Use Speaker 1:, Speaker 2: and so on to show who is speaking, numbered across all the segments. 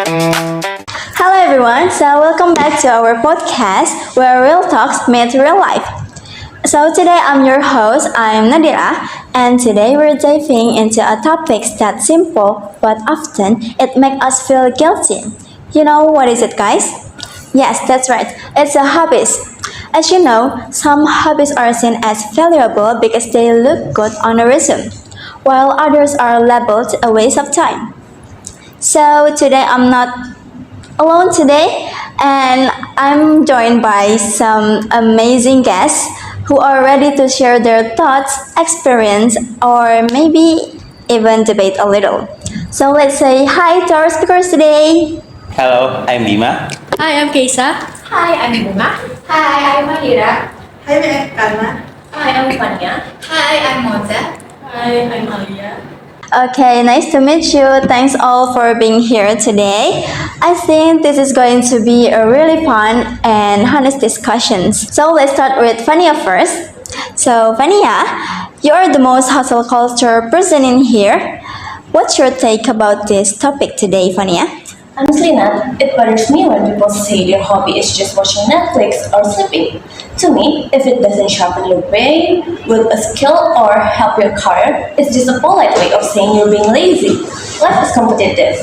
Speaker 1: Hello everyone, so welcome back to our podcast where real talks meet real life. So today I'm your host, I'm Nadira, and today we're diving into a topic that's simple but often it makes us feel guilty. You know what is it, guys? Yes, that's right. It's a hobbies. As you know, some hobbies are seen as valuable because they look good on a resume, while others are labeled a waste of time. So today I'm not alone today, and I'm joined by some amazing guests who are ready to share their thoughts, experience, or maybe even debate a little. So let's say hi to our speakers today.
Speaker 2: Hello, I'm Bima.
Speaker 3: Hi, I'm Keisa.
Speaker 4: Hi, I'm Bunga.
Speaker 5: Hi, I'm Adira.
Speaker 6: Hi, I'm Kana.
Speaker 4: Hi, I'm Vania.
Speaker 5: Hi, I'm Meuthia.
Speaker 3: Hi, I'm Aliyah.
Speaker 1: Okay, nice to meet you. Thanks all for being here today. I think this is going to be a really fun and honest discussions. So let's start with Vania first. So Vania, you're the most hustle culture person in here. What's your take about this topic today, Vania?
Speaker 4: Honestly, Nat, it bothers me when people say their hobby is just watching Netflix or sleeping. To me, if it doesn't sharpen your brain with a skill or help your career, it's just a polite way of saying you're being lazy. Life is competitive.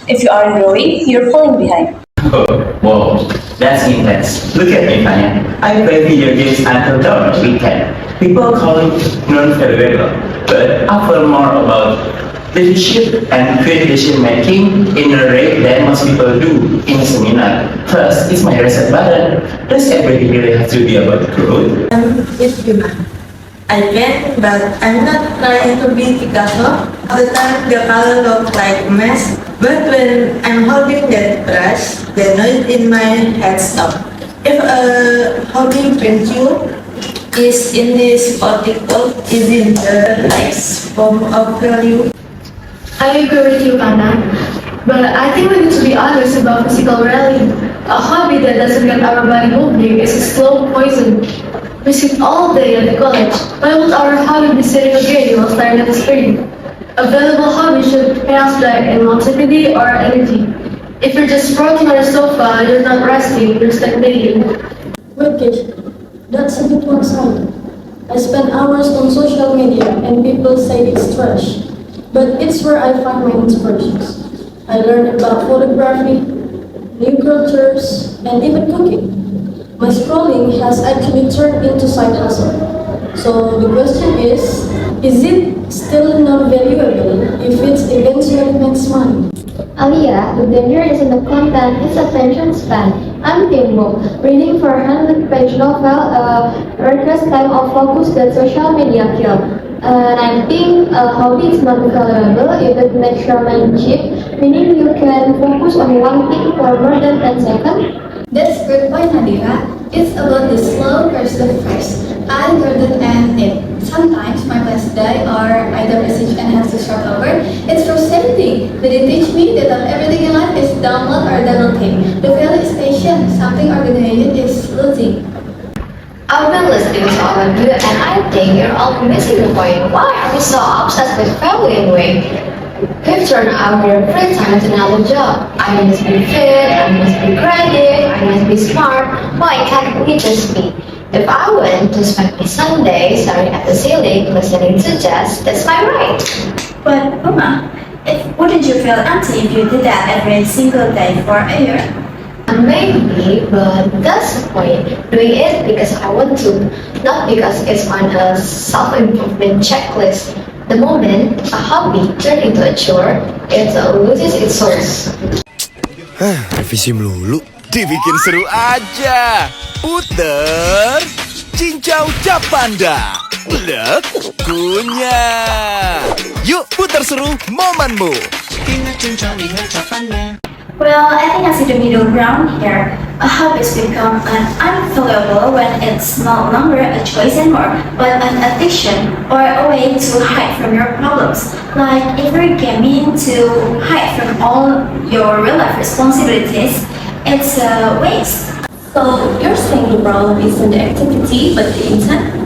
Speaker 4: If you aren't growing, you're falling behind.
Speaker 2: Oh, whoa, that's intense. Look at me, Fania. I play video games until dawn on weekend. People call it non-valuable, but I feel more about leadership and creative decision making in a rate that most people do in a seminar. First, it's my reset button. Does everything really have to be about growth?
Speaker 6: It's Bima. I can, but I'm not trying to be Picasso. All the time the color looks like a mess, but when I'm holding that brush, the noise in my head stops. If a hobby brings you is in this article, is in the highest form of value.
Speaker 3: I agree with you, Kana. But I think we need to be honest about physical rally. A hobby that doesn't get our body moving is a slow poison. We sit all day at the college. Why would our hobby be sitting again while staring at the screen? A valuable hobby should pay us back in longevity or energy. If you're just sprawling on a sofa, you're not resting, you're stagnating.
Speaker 7: Wait, Keisha, that's a bit one-sided. I spend hours on social media and people say it's trash. But it's where I find my inspirations. I learn about photography, new cultures, and even cooking. My scrolling has actually turned into side hustle. So the question is it still not valuable if it's eventually makes money?
Speaker 8: Aliyah, the danger isn't the content, it's attention span. I'm Timbo, reading for 100-page novel, requires time of focus that social media kill. And I think a hobby is not valuable if it makes your mind cheap, meaning you can focus on one thing for more than 10 seconds.
Speaker 5: That's good point, Nadira. It's about the slow versus fast. I learned and it. Sometimes my plans die or I don't research and have to start over. It's frustrating. But it teach me that not everything in life is download or download thing. The value is patient. Something organization is losing.
Speaker 8: I've been listening to all of you and I think you're all missing the point. Why are we so obsessed with family anyway? We've turned our free time to another job. I must be fit, I must be creative, I must be smart. Why can't we just be? If I want to spend my Sunday staring at the ceiling listening to jazz, that's my right.
Speaker 1: But Bima, wouldn't you feel empty if you did that every single day for a year?
Speaker 8: Maybe, but that's the point. Doing it because I want to, not because it's on a self-improvement checklist. The moment a hobby turns into a chore, it loses its source.
Speaker 9: Revisi melulu. Dibikin seru aja. Puter, cincau capanda. Lek, kunyah. Yuk putar seru momenmu. Ingat cincau, ingat capanda.
Speaker 1: Well, I think I see the middle ground here. A hobbies become an unvaluable when it's no longer a choice anymore, but an addiction or a way to hide from your problems. Like if you're gaming to hide from all your real life responsibilities, it's a waste.
Speaker 4: So you're saying the problem isn't the activity but the intent?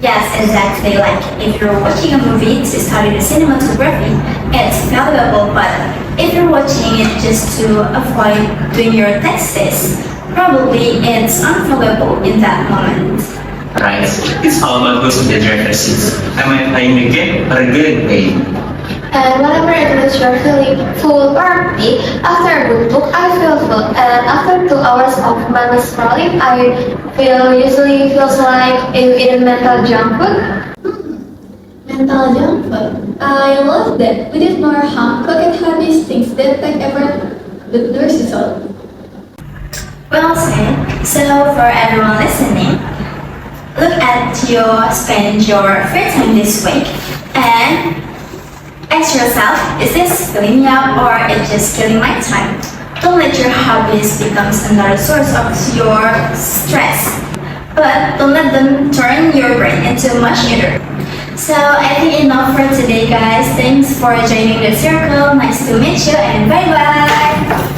Speaker 1: Yes, exactly. Like if you're watching a movie to study the cinematography, it's valuable, but if you're watching it just to avoid doing your taxes, probably it's unfollowable in that moment.
Speaker 2: Right? It's all about those in the driver's seats. Am I playing the game or getting paid?
Speaker 8: And whenever it is you're feeling full or empty, after a good book, I feel full. And after 2 hours of mindless scrolling, I usually feels like if eating mental junk food.
Speaker 5: Mental junk food. I love that. We did more home-cooked hobbies, things that take effort, but no result.
Speaker 1: Well said. So for everyone listening, look at spend your free time this week and ask yourself, is this filling me up or is just killing my time? Don't let your hobbies become another source of your stress, but don't let them turn your brain into much either. So I think enough for today, guys. Thanks for joining the circle. Nice to meet you and bye bye.